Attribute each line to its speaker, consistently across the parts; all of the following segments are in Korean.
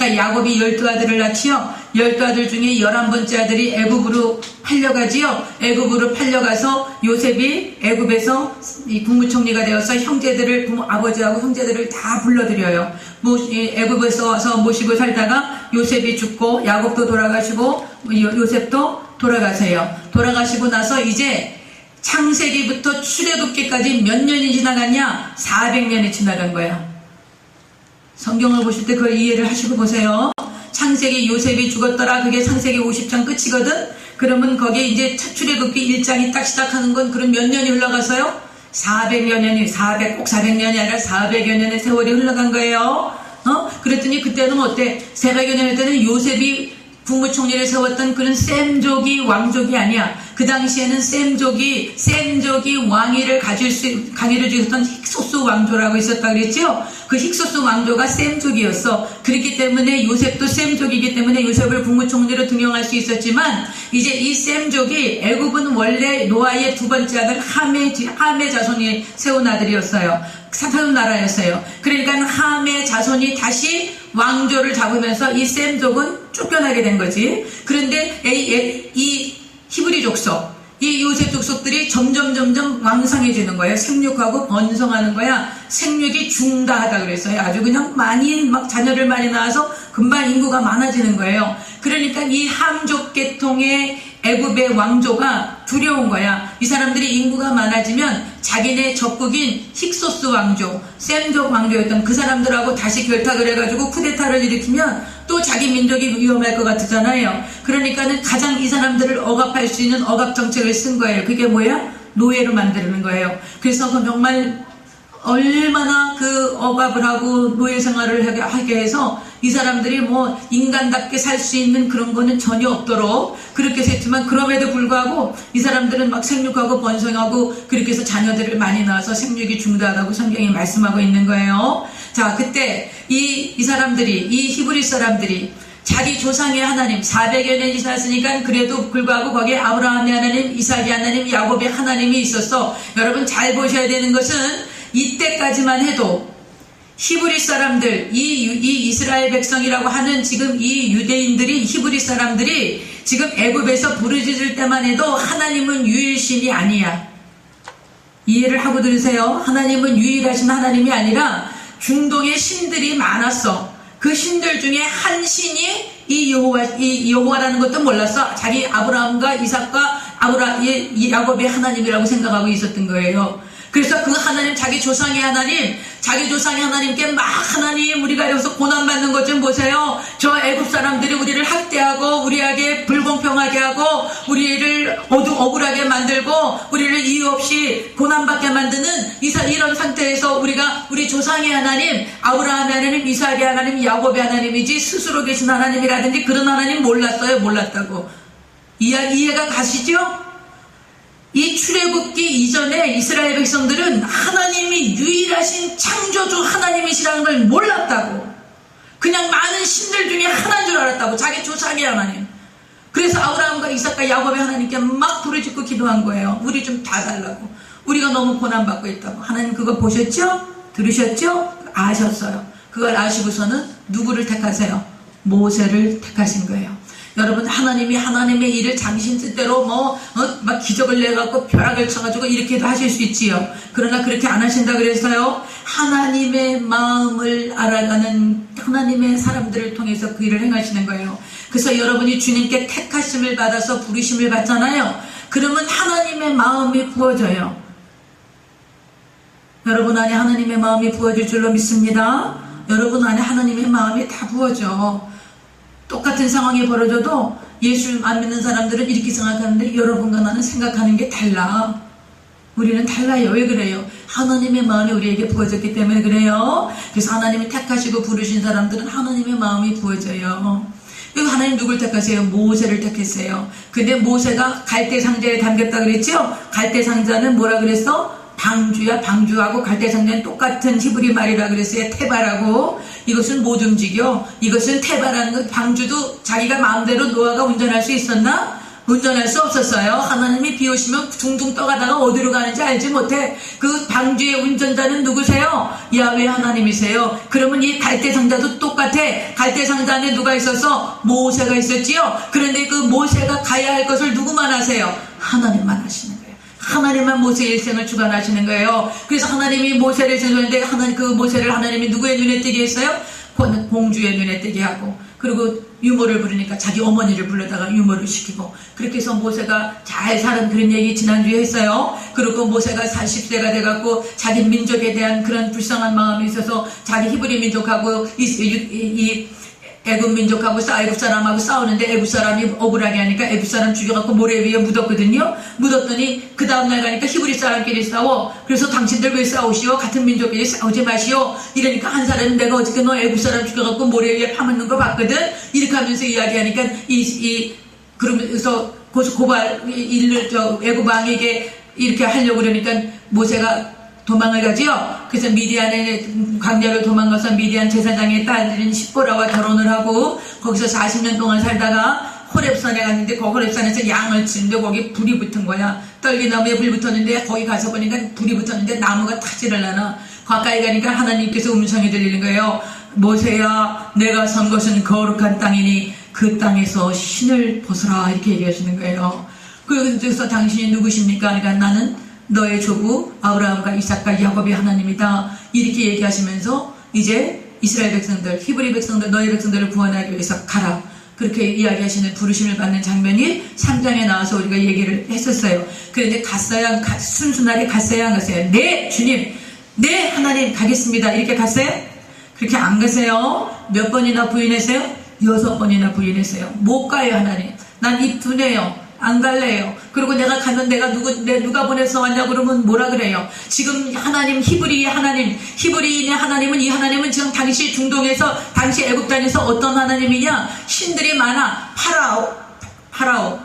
Speaker 1: 딱 야곱이 12아들을 낳지요. 12아들 중에 11번째 아들이 애굽으로 팔려가지요. 애굽으로 팔려가서 요셉이 애굽에서 이 국무총리가 되어서 형제들을, 아버지하고 형제들을 다 불러들여요. 애굽에서 와서 모시고 살다가 요셉이 죽고 야곱도 돌아가시고 요셉도 돌아가세요. 돌아가시고 나서 이제 창세기부터 출애굽기까지 몇 년이 지나갔냐? 400년이 지나간 거야. 성경을 보실 때 그걸 이해를 하시고 보세요. 창세기 요셉이 죽었더라. 그게 창세기 50장 끝이거든. 그러면 거기에 이제 출애굽기 1장이 딱 시작하는 건 그럼 몇 년이 흘러가서요? 400여 년이, 꼭 400년이 아니라 400여 년의 세월이 흘러간 거예요. 그랬더니 그때는 어때? 400여 년 때는 요셉이 국무총리를 세웠던 그런 셈족이 왕족이 아니야. 그 당시에는 셈족이 왕위를 강의를 주셨던 힉소스 왕조라고 있었다 그랬죠. 그 힉소스 왕조가 셈족이었어. 그렇기 때문에 요셉도 셈족이기 때문에 요셉을 국무총리로 등용할 수 있었지만 이제 이 셈족이 애굽은 원래 노아의 두 번째 아들 함의 자손이 세운 아들이었어요. 세운 나라였어요. 그러니까 함의 자손이 다시 왕조를 잡으면서 이 셈족은 쫓겨나게 된 거지. 그런데 이 히브리 족속, 이 요셉 족속들이 점점 왕성해지는 거예요. 생육하고 번성하는 거야. 생육이 중다하다 그랬어요. 아주 그냥 자녀를 많이 낳아서 금방 인구가 많아지는 거예요. 그러니까 이 함족 계통의 애굽의 왕조가 두려운 거야. 이 사람들이 인구가 많아지면 자기네 적국인 힉소스 왕조, 셈족 왕조였던 그 사람들하고 다시 결탁을 해가지고 쿠데타를 일으키면 또 자기 민족이 위험할 것 같잖아요. 그러니까는 가장 이 사람들을 억압할 수 있는 억압 정책을 쓴 거예요. 그게 뭐야? 노예로 만드는 거예요. 그래서 정말 얼마나 그 억압을 하고 노예 생활을 하게 해서 이 사람들이 인간답게 살 수 있는 그런 거는 전혀 없도록 그렇게 했지만 그럼에도 불구하고 이 사람들은 막 생육하고 번성하고 그렇게 해서 자녀들을 많이 낳아서 생육이 중다하다고 성경이 말씀하고 있는 거예요. 자, 그때 이 사람들이, 이 히브리 사람들이 자기 조상의 하나님 400여 년이 지났으니까 그래도 불구하고 거기에 아브라함의 하나님, 이삭의 하나님, 야곱의 하나님이 있었어. 여러분 잘 보셔야 되는 것은 이때까지만 해도 히브리 사람들, 이 이스라엘 백성이라고 하는 지금 이 유대인들이, 히브리 사람들이 지금 애굽에서 부르짖을 때만 해도 하나님은 유일신이 아니야. 이해를 하고 들으세요. 하나님은 유일하신 하나님이 아니라 중동의 신들이 많았어. 그 신들 중에 한 신이 이 여호와라는 것도 몰랐어. 자기 아브라함과 이삭과 야곱의 하나님이라고 생각하고 있었던 거예요. 그래서 그 하나님, 자기 조상의 하나님께 막 하나님 우리가 여기서 고난받는 것 좀 보세요. 저 애굽 사람들이 우리를 학대하고 우리에게 불공평하게 하고 우리를 억울하게 만들고 우리를 이유 없이 고난받게 만드는 이런 상태에서 우리 조상의 하나님, 아브라함의 하나님, 이삭의 하나님, 야곱의 하나님이지 스스로 계신 하나님이라든지 그런 하나님 몰랐어요. 몰랐다고. 이해가 가시죠? 이 출애굽기 이전에 이스라엘 백성들은 하나님이 유일하신 창조주 하나님이시라는 걸 몰랐다고. 그냥 많은 신들 중에 하나인 줄 알았다고. 자기 조상의 하나님. 그래서 아브라함과 이삭과 야곱의 하나님께 막 부르짖고 기도한 거예요. 우리 좀 봐달라고. 우리가 너무 고난받고 있다고. 하나님 그거 보셨죠? 들으셨죠? 아셨어요. 그걸 아시고서는 누구를 택하세요? 모세를 택하신 거예요. 여러분 하나님이 하나님의 일을 당신 뜻대로 막 기적을 내갖고 벼락을 쳐가지고 이렇게도 하실 수 있지요. 그러나 그렇게 안 하신다 그랬어요. 하나님의 마음을 알아가는 하나님의 사람들을 통해서 그 일을 행하시는 거예요. 그래서 여러분이 주님께 택하심을 받아서 부르심을 받잖아요. 그러면 하나님의 마음이 부어져요. 여러분 안에 하나님의 마음이 부어질 줄로 믿습니다. 여러분 안에 하나님의 마음이 다 부어져. 똑같은 상황이 벌어져도 예수 안 믿는 사람들은 이렇게 생각하는데 여러분과 나는 생각하는 게 달라. 우리는 달라요. 왜 그래요? 하나님의 마음이 우리에게 부어졌기 때문에 그래요. 그래서 하나님이 택하시고 부르신 사람들은 하나님의 마음이 부어져요. 그리고 하나님 누굴 택하세요? 모세를 택했어요. 근데 모세가 갈대 상자에 담겼다 그랬죠? 갈대 상자는 뭐라 그랬어? 방주야. 방주하고 갈대상자는 똑같은 히브리 말이라 그랬어요. 테바라고. 이것은 못 움직여. 이것은 테바라는 것. 방주도 자기가 마음대로 노아가 운전할 수 있었나? 운전할 수 없었어요. 하나님이 비 오시면 둥둥 떠가다가 어디로 가는지 알지 못해. 그 방주의 운전자는 누구세요? 야훼 하나님이세요. 그러면 이 갈대상자도 똑같아. 갈대상자 안에 누가 있어서? 모세가 있었지요. 그런데 그 모세가 가야 할 것을 누구만 하세요? 하나님만 하시는 거예요. 하나님만 모세의 일생을 주관하시는 거예요. 그래서 하나님이 모세를 세우는데 그 모세를 하나님이 누구의 눈에 띄게 했어요? 공주의 눈에 띄게 하고, 그리고 유모를 부르니까 자기 어머니를 불러다가 유모를 시키고, 그렇게 해서 모세가 잘 사는 그런 얘기 지난주에 했어요. 그리고 모세가 40세가 돼갖고 자기 민족에 대한 그런 불쌍한 마음이 있어서 자기 히브리 민족하고 이 애굽 민족하고 애굽 사람하고 싸우는데 애굽 사람이 억울하게 하니까 애굽 사람 죽여갖고 모래 위에 묻었거든요. 묻었더니 그 다음날 가니까 히브리 사람끼리 싸워. 그래서 당신들 왜 싸우시오? 같은 민족끼리 싸우지 마시오. 이러니까 한 사람은 내가 어저께 너 애굽 사람 죽여갖고 모래 위에 파묻는 거 봤거든. 이렇게 하면서 이야기하니까 그러면서 애굽 왕에게 이렇게 하려고 그러니까 모세가 도망을 가지요. 그래서 미디안에 광야로 도망가서 미디안 제사장의 딸인 십보라와 결혼을 하고 거기서 40년 동안 살다가 호렙산에 갔는데 그 호렙산에서 양을 치는데 거기 불이 붙은 거야. 떨기나무에 불 붙었는데 거기 가서 보니까 불이 붙었는데 나무가 타지를 않아. 가까이 가니까 하나님께서 음성이 들리는 거예요. 모세야, 내가 선 것은 거룩한 땅이니 그 땅에서 신을 벗어라, 이렇게 얘기하시는 거예요. 그래서 당신이 누구십니까? 그러니까 나는 너의 조부 아브라함과 이삭과 야곱의 하나님이다, 이렇게 얘기하시면서 이제 이스라엘 백성들, 히브리 백성들, 너의 백성들을 구원하기 위해서 가라, 그렇게 이야기하시는 부르심을 받는 장면이 3장에 나와서 우리가 얘기를 했었어요. 그런데 갔어요? 순순하게 갔어요? 안 갔어요? 네 주님, 네 하나님, 가겠습니다, 이렇게 갔어요? 그렇게 안 가세요. 몇 번이나 부인했어요? 6번이나 부인했어요. 못 가요. 하나님, 난 입 둔해요, 안 갈래요. 그리고 내가 가면 누가 보내서 왔냐 그러면 뭐라 그래요? 지금 하나님, 히브리인의 하나님은, 이 하나님은 지금 당시 중동에서, 당시 애굽 땅에서 어떤 하나님이냐? 신들이 많아. 파라오.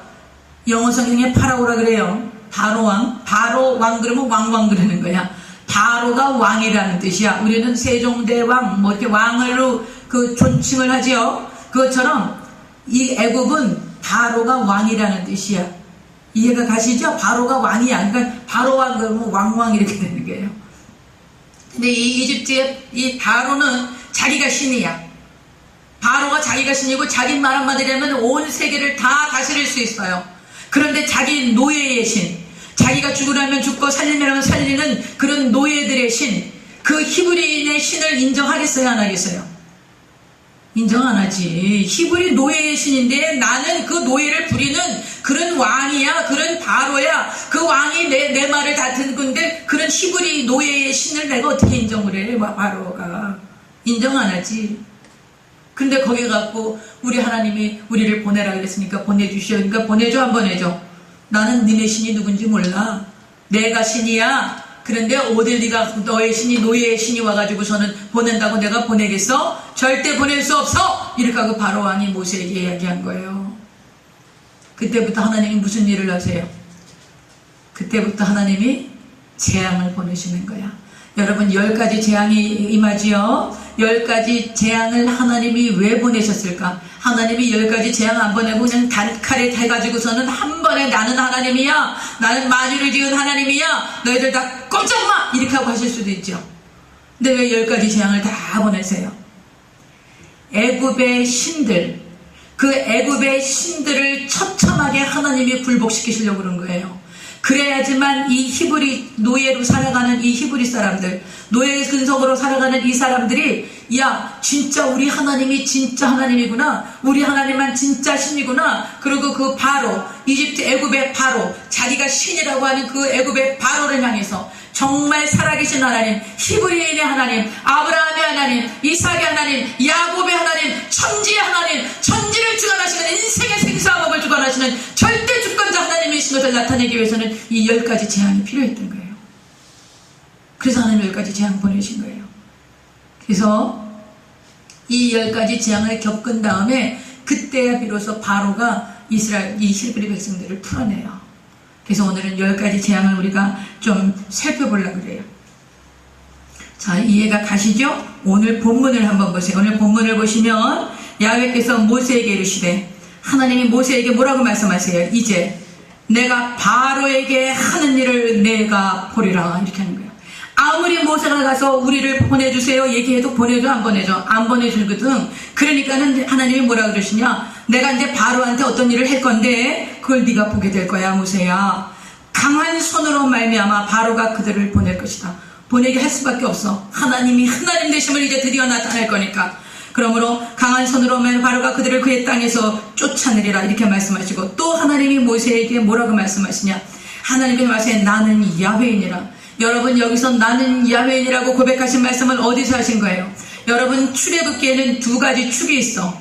Speaker 1: 영어 성경에 파라오라 그래요. 바로 왕 그러면 왕 그러는 거야. 바로가 왕이라는 뜻이야. 우리는 세종대왕 뭐 이렇게 왕으로 그 존칭을 하지요. 그것처럼 이 애굽은 바로가 왕이라는 뜻이야. 이해가 가시죠? 바로가 왕이야. 그러니까 바로왕 그러면 왕 이렇게 되는 거예요. 근데 이 이집트의 이 바로는 자기가 신이야. 바로가 자기가 신이고 자기 말 한마디로 하면 온 세계를 다 다스릴 수 있어요. 그런데 자기 노예의 신, 자기가 죽으라면 죽고 살리면 살리는 그런 노예들의 신, 그 히브리인의 신을 인정하겠어요? 안 하겠어요? 인정 안 하지. 히브리 노예의 신인데 나는 그 노예를 부리는 그런 왕이야, 그런 바로야. 그 왕이 내 말을 다 듣는 건데 그런 히브리 노예의 신을 내가 어떻게 인정을 해? 바로가 인정 안 하지. 근데 거기 갖고 우리 하나님이 우리를 보내라 그랬으니까 보내주시오. 그러니까 보내줘, 안 보내줘? 나는 니네 신이 누군지 몰라. 내가 신이야. 그런데 어딜 네가 너의 신이, 노예의 신이 와가지고서는 보낸다고 내가 보내겠어? 절대 보낼 수 없어! 이렇게 하고 바로 왕이 모세에게 이야기한 거예요. 그때부터 하나님이 무슨 일을 하세요? 그때부터 하나님이 재앙을 보내시는 거야. 여러분, 10가지 재앙이 임하지요. 10가지 재앙을 하나님이 왜 보내셨을까? 하나님이 10가지 재앙 안 보내고 그냥 단칼에 해가지고서는 한 번에 나는 하나님이야, 나는 만유를 지은 하나님이야, 너희들 다 꼼짝 마! 이렇게 하고 하실 수도 있죠. 근데 왜 10가지 재앙을 다 보내세요? 애굽의 신들, 그 애굽의 신들을 처참하게 하나님이 굴복시키시려고 그런 거예요. 그래야지만 이 히브리 노예로 살아가는 이 히브리 사람들, 노예 근속으로 살아가는 이 사람들이, 야, 진짜 우리 하나님이 진짜 하나님이구나, 우리 하나님만 진짜 신이구나. 그리고 그 바로, 이집트 애굽의 바로, 자기가 신이라고 하는 그 애굽의 바로를 향해서 정말 살아계신 하나님, 히브리인의 하나님, 아브라함의 하나님, 이삭의 하나님, 야곱의 하나님, 천지의 하나님, 천지를 주관하시는, 인생의 생사복을 주관하시는 절대 주권자 하나님이신 것을 나타내기 위해서는 이 10가지 재앙이 필요했던 거예요. 그래서 하나님 10가지 재앙 보내신 거예요. 그래서 이 10가지 재앙을 겪은 다음에 그때야 비로소 바로가 이스라엘, 이 히브리 백성들을 풀어내요. 그래서 오늘은 10가지 재앙을 우리가 좀 살펴보려고 그래요. 자, 이해가 가시죠? 오늘 본문을 한번 보세요. 오늘 본문을 보시면 야훼께서 모세에게 이르시되, 하나님이 모세에게 뭐라고 말씀하세요? 이제 내가 바로에게 하는 일을 내가 보리라 이렇게 하는 거예요. 아무리 모세가 가서 우리를 보내주세요 얘기해도 보내줘 안 보내줘? 안 보내주거든. 그러니까는 하나님이 뭐라 그러시냐, 내가 이제 바로한테 어떤 일을 할 건데 그걸 네가 보게 될 거야 모세야. 강한 손으로 말미암아 바로가 그들을 보낼 것이다. 보내게 할 수밖에 없어. 하나님이 하나님 되심을 이제 드디어 나타낼 거니까. 그러므로 강한 손으로 말미암아 바로가 그들을 그의 땅에서 쫓아내리라 이렇게 말씀하시고, 또 하나님이 모세에게 뭐라고 말씀하시냐, 하나님이 말씀하시니 나는 야훼인이라. 여러분 여기서 나는 야훼인이라고 고백하신 말씀은 어디서 하신 거예요? 여러분 출애굽기에는 두 가지 축이 있어.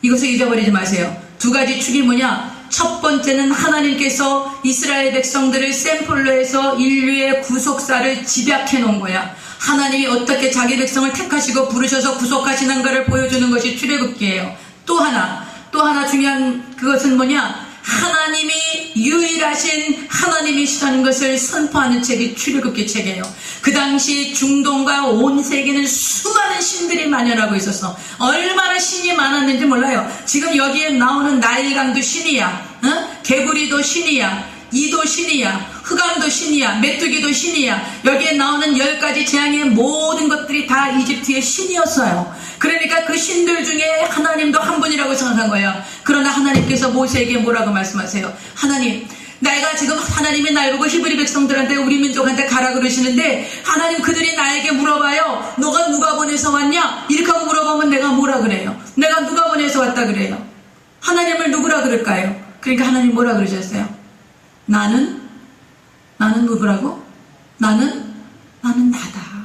Speaker 1: 이것을 잊어버리지 마세요. 두 가지 축이 뭐냐? 첫 번째는 하나님께서 이스라엘 백성들을 샘플로 해서 인류의 구속사를 집약해 놓은 거야. 하나님이 어떻게 자기 백성을 택하시고 부르셔서 구속하시는 것을 보여주는 것이 출애굽기예요. 또 하나 중요한 그것은 뭐냐? 하나님이 유일하신 하나님이시라는 것을 선포하는 책이 출애굽기 책이에요. 그 당시 중동과 온 세계는 수많은 신들이 만연하고 있었어. 얼마나 신이 많았는지 몰라요. 지금 여기에 나오는 나일강도 신이야, 개구리도 신이야, 이도 신이야, 흑암도 신이야, 메뚜기도 신이야. 여기에 나오는 10가지 재앙의 모든 것들이 다 이집트의 신이었어요. 그러니까 그 신들 중에 하나님도 한 분이라고 생각한 거예요. 그러나 하나님께서 모세에게 뭐라고 말씀하세요? 하나님, 내가 지금 하나님이 날 보고 히브리 백성들한테 우리 민족한테 가라 그러시는데, 하나님 그들이 나에게 물어봐요. 너가 누가 보내서 왔냐? 이렇게 하고 물어보면 내가 뭐라 그래요? 내가 누가 보내서 왔다 그래요? 하나님을 누구라 그럴까요? 그러니까 하나님 뭐라 그러셨어요? 나는 누구라고? 나는 나다.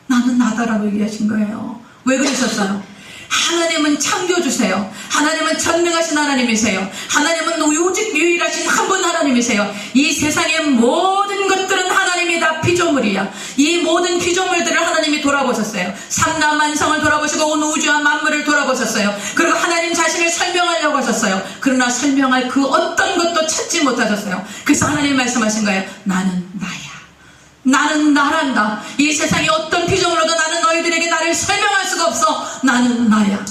Speaker 1: 나는 나다라고 얘기하신 거예요. 왜 그러셨어요? 하나님은 창조주세요. 하나님은 전능하신 하나님이세요. 하나님은 오직 유일하신 한 분 하나님이세요. 이 세상의 모든 것들은 하나님이 다 피조물이야. 이 모든 피조물들을 하나님이 돌아보셨어요. 삼라만성을 돌아보시고 온 우주와 만물을 돌아보셨어요. 그리고 하나님 자신을 설명하려고 하셨어요. 그러나 설명할 그 어떤 것도 찾지 못하셨어요. 그래서 하나님 말씀하신 거예요. 나는 나야. 나는 나란다. 이 세상에 어떤 피조물로도 나는 너희들에게 나를 설명할 수가 없어. 나는 나야.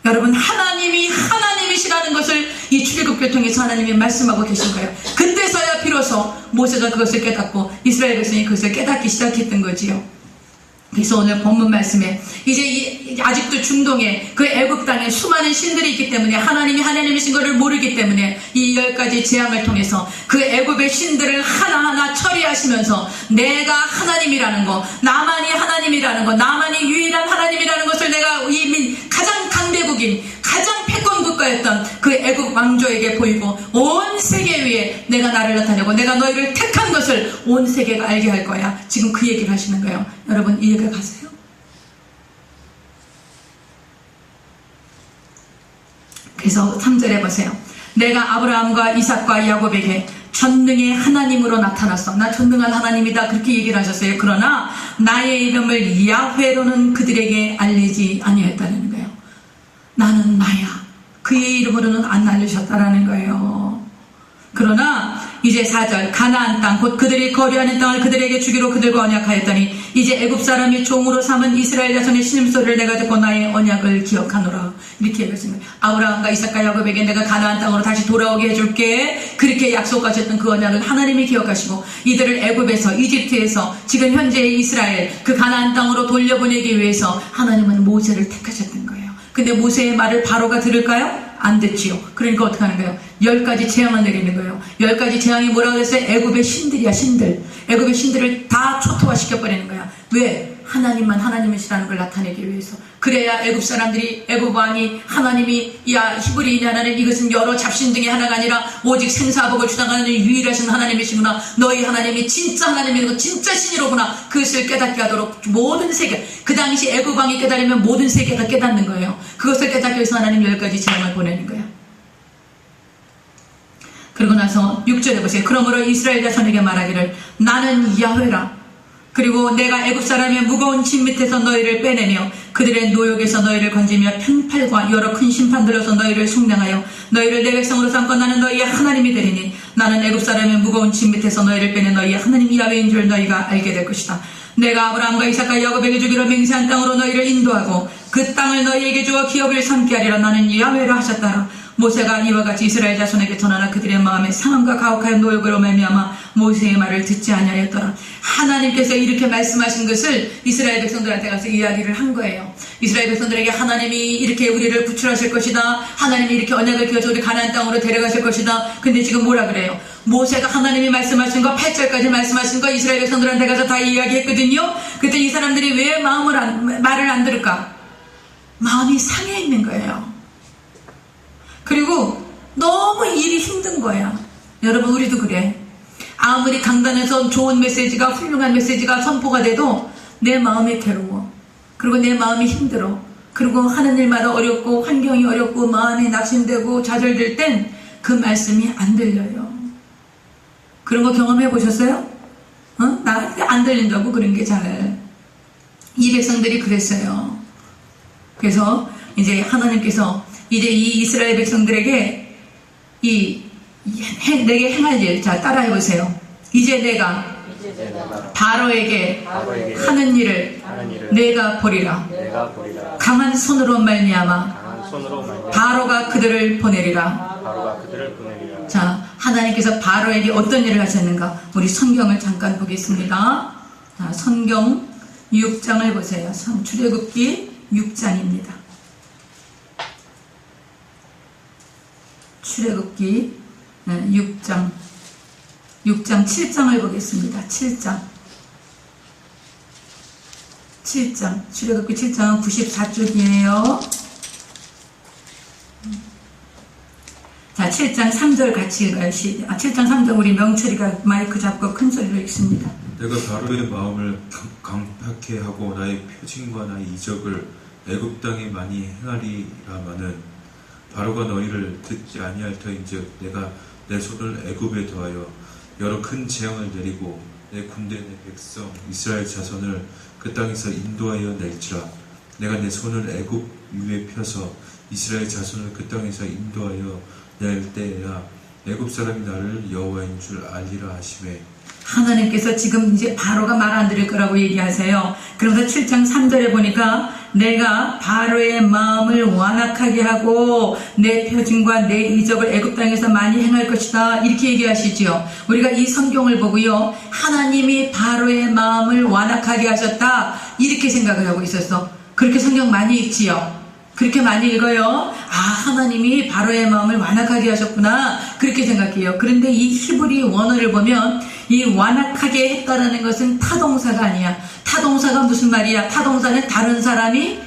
Speaker 1: 여러분, 하나님이 하나님이시라는 것을 이 출애굽기를 통해서 하나님이 말씀하고 계신 거예요. 그때서야 비로소 모세가 그것을 깨닫고 이스라엘 백성이 그것을 깨닫기 시작했던 거지요. 그래서 오늘 본문 말씀에 이제 아직도 중동에 그 애굽 땅에 수많은 신들이 있기 때문에 하나님이 하나님이신 것을 모르기 때문에 이 10가지 재앙을 통해서 그 애굽의 신들을 하나하나 처리하시면서 내가 하나님이라는 거, 나만이 하나님이라는 거, 나만이 유일한 하나님이라는 것을 내가 이미 가장 강대국인 가장 패권 국가였던 그 애굽 왕조에게 보이고 온 세계 위에 내가 나를 나타내고 내가 너희를 택한 것을 온 세계가 알게 할 거야. 지금 그 얘기를 하시는 거예요. 여러분 이해가 가세요? 그래서 3절에 보세요. 내가 아브라함과 이삭과 야곱에게 전능의 하나님으로 나타났어. 나 전능한 하나님이다. 그렇게 얘기를 하셨어요. 그러나 나의 이름을 야훼로는 그들에게 알리지 아니했다는 거예요. 나는 나야. 그의 이름으로는 안 알리셨다라는 거예요. 그러나 이제 4절 가나안 땅 곧 그들이 거류하는 땅을 그들에게 주기로 그들과 언약하였더니 이제 애굽 사람이 종으로 삼은 이스라엘 자손의 신음소리를 내가 듣고 나의 언약을 기억하노라. 이렇게 얘기했습니다. 아브라함과 이삭과 야곱에게 내가 가나안 땅으로 다시 돌아오게 해줄게. 그렇게 약속하셨던 그 언약을 하나님이 기억하시고 이들을 애굽에서 이집트에서 지금 현재의 이스라엘 그 가나안 땅으로 돌려보내기 위해서 하나님은 모세를 택하셨던 거예요. 근데 모세의 말을 바로가 들을까요? 안 듣지요. 그러니까 어떻게 하는 거예요? 10가지 재앙을 내리는 거예요. 10가지 재앙이 뭐라고 그랬어요? 애굽의 신들이야, 신들. 애굽의 신들을 다 초토화시켜버리는 거야. 왜? 하나님만 하나님이시라는 걸 나타내기 위해서. 그래야 애굽 사람들이, 애굽 왕이 하나님이 야 히브리인이 하나님, 이것은 여러 잡신 중에 하나가 아니라 오직 생사복을 주장하는 유일하신 하나님이시구나. 너희 하나님이 진짜 하나님이고 진짜 신이로구나. 그것을 깨닫게 하도록 모든 세계, 그 당시 애굽 왕이 깨달으면 모든 세계가 깨닫는 거예요. 그것을 깨닫기 위해서 하나님 10가지 재앙을 보내는 거예요. 그리고 나서 6절에 보세요. 그러므로 이스라엘 자손에게 말하기를 나는 야훼라. 그리고 내가 애굽 사람의 무거운 짐 밑에서 너희를 빼내며 그들의 노역에서 너희를 건지며 편팔과 여러 큰 심판들로서 너희를 속량하여 너희를 내 백성으로 삼고 나는 너희의 하나님이 되리니 나는 애굽 사람의 무거운 짐 밑에서 너희를 빼내 너희의 하나님 야훼인 줄 너희가 알게 될 것이다. 내가 아브라함과 이삭과 야곱에게 주기로 맹세한 땅으로 너희를 인도하고 그 땅을 너희에게 주어 기업을 삼게 하리라. 나는 야훼라 하셨다라. 모세가 이와 같이 이스라엘 자손에게 전하나 그들의 마음에 상함과 가혹하여 노역으로 말미암아 모세의 말을 듣지 아니하였더라. 하나님께서 이렇게 말씀하신 것을 이스라엘 백성들한테 가서 이야기를 한 거예요. 이스라엘 백성들에게 하나님이 이렇게 우리를 구출하실 것이다. 하나님이 이렇게 언약을 기어서 우리 가나안 땅으로 데려가실 것이다. 근데 지금 뭐라 그래요? 모세가 하나님이 말씀하신 거 8절까지 말씀하신 거 이스라엘 백성들한테 가서 다 이야기했거든요. 그때 이 사람들이 왜 말을 안 들을까? 마음이 상해 있는 거예요. 그리고 너무 일이 힘든 거야. 여러분 우리도 그래. 아무리 강단에서 좋은 메시지가 훌륭한 메시지가 선포가 돼도 내 마음이 괴로워. 그리고 내 마음이 힘들어. 그리고 하는 일마다 어렵고 환경이 어렵고 마음이 낙심되고 좌절될 땐 그 말씀이 안 들려요. 그런 거 경험해 보셨어요? 나 안 들린다고 그런 게 잘. 이 백성들이 그랬어요. 그래서 이제 하나님께서 이제 이 이스라엘 백성들에게 내게 행할 일, 자 따라해 보세요. 이제 내가 바로에게 하는 일을 내가 보리라. 강한 손으로 말미암아 바로가 그들을 보내리라. 자, 하나님께서 바로에게 어떤 일을 하셨는가? 우리 성경을 잠깐 보겠습니다. 자, 성경 6장을 보세요. 출애굽기 6장입니다. 출애굽기 6장 7장을 보겠습니다. 7장 출애굽기 7장은 94쪽이에요. 자, 7장 3절 같이 읽어요. 7장 3절 우리 명철이가 마이크 잡고 큰 소리로 읽습니다.
Speaker 2: 내가 바로의 마음을 강팍해 하고 나의 표징과 나의 이적을 애굽 땅에 많이 행하리라마는 바로가 너희를 듣지 아니할 터인즉 내가 내 손을 애굽에 더하여 여러 큰 재앙을 내리고 내 군대 내 백성 이스라엘 자손을 그 땅에서 인도하여 낼지라. 내가 내 손을 애굽 위에 펴서 이스라엘 자손을 그 땅에서 인도하여 낼 때에야 애굽 사람이 나를 여호와인 줄 알리라 하시매.
Speaker 1: 하나님께서 지금 이제 바로가 말 안 들을 거라고 얘기하세요. 그러면서 7장 3절에 보니까 내가 바로의 마음을 완악하게 하고 내 표징과 내 이적을 애굽 땅에서 많이 행할 것이다. 이렇게 얘기하시지요. 우리가 이 성경을 보고요. 하나님이 바로의 마음을 완악하게 하셨다. 이렇게 생각을 하고 있었어. 그렇게 성경 많이 읽지요. 그렇게 많이 읽어요. 아, 하나님이 바로의 마음을 완악하게 하셨구나. 그렇게 생각해요. 그런데 이 히브리 원어를 보면 이 완악하게 했다라는 것은 타동사가 아니야. 타동사가 무슨 말이야? 타동사는 다른 사람이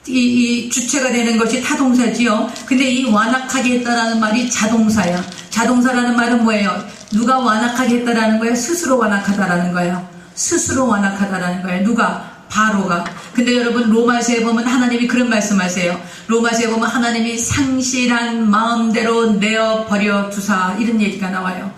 Speaker 1: 이 주체가 되는 것이 타동사지요. 근데 이 완악하게 했다라는 말이 자동사야. 자동사라는 말은 뭐예요? 누가 완악하게 했다라는 거야? 스스로 완악하다라는 거야. 스스로 완악하다라는 거야. 누가? 바로가. 근데 여러분 로마서에 보면 하나님이 그런 말씀하세요. 로마서에 보면 하나님이 상실한 마음대로 내어버려 두사 이런 얘기가 나와요.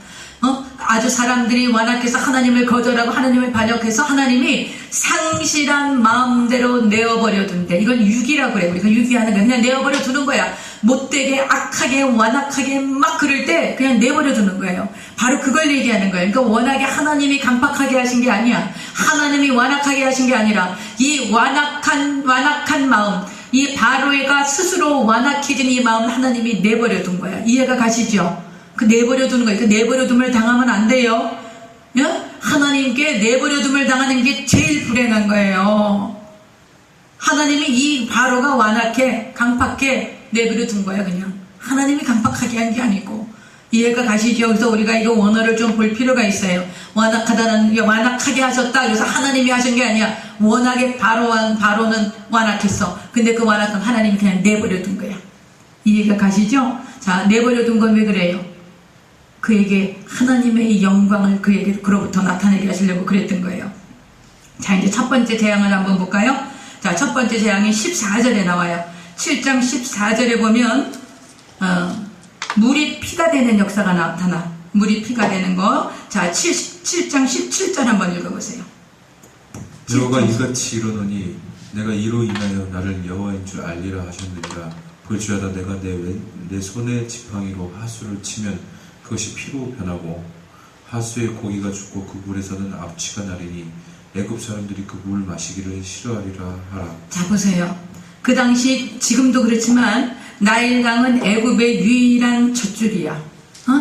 Speaker 1: 아주 사람들이 완악해서 하나님을 거절하고 하나님을 반역해서 하나님이 상실한 마음대로 내어버려 둔대. 이건 유기라고 그래. 우리가 유기하는 거야. 그냥 내어버려 두는 거야. 못되게 악하게 완악하게 막 그럴 때 그냥 내버려 두는 거예요. 바로 그걸 얘기하는 거예요. 그러니까 워낙에 하나님이 강팍하게 하신 게 아니야. 하나님이 완악하게 하신 게 아니라 이 완악한 마음, 이 바로가 스스로 완악해진 이 마음 하나님이 내버려 둔 거야. 이해가 가시죠? 그 내버려 두는 거예요. 그 내버려 둠을 당하면 안 돼요. 하나님께 내버려 둠을 당하는 게 제일 불행한 거예요. 하나님이 이 바로가 완악해 강팍해 내버려 둔 거야. 그냥 하나님이 강팍하게 한 게 아니고. 이해가 가시죠? 그래서 우리가 이거 원어를 좀 볼 필요가 있어요. 완악하다는 게 완악하게 하셨다. 그래서 하나님이 하신 게 아니야. 워낙에 바로는 완악했어. 근데 그 완악은 하나님이 그냥 내버려 둔 거야. 이해가 가시죠? 자, 내버려 둔 건 왜 그래요? 그에게 하나님의 영광을 그로부터 나타내게 하시려고 그랬던 거예요. 자, 이제 첫 번째 재앙을 한번 볼까요? 자, 첫 번째 재앙이 14절에 나와요. 7장 14절에 보면 물이 피가 되는 역사가 나타나. 물이 피가 되는 거. 자, 7장 17절 한번 읽어보세요.
Speaker 2: 여호와가 이같이 이르노니 내가 이로 인하여 나를 여호와인 줄 알리라 하셨느니라. 볼지어다 내가 내 손의 지팡이로 하수를 치면 그것이 피로 변하고 하수의 고기가 죽고 그 물에서는 악취가 나리니 애굽 사람들이 그 물 마시기를 싫어하리라 하라.
Speaker 1: 자, 보세요. 그 당시 지금도 그렇지만 나일강은 애굽의 유일한 젖줄이야.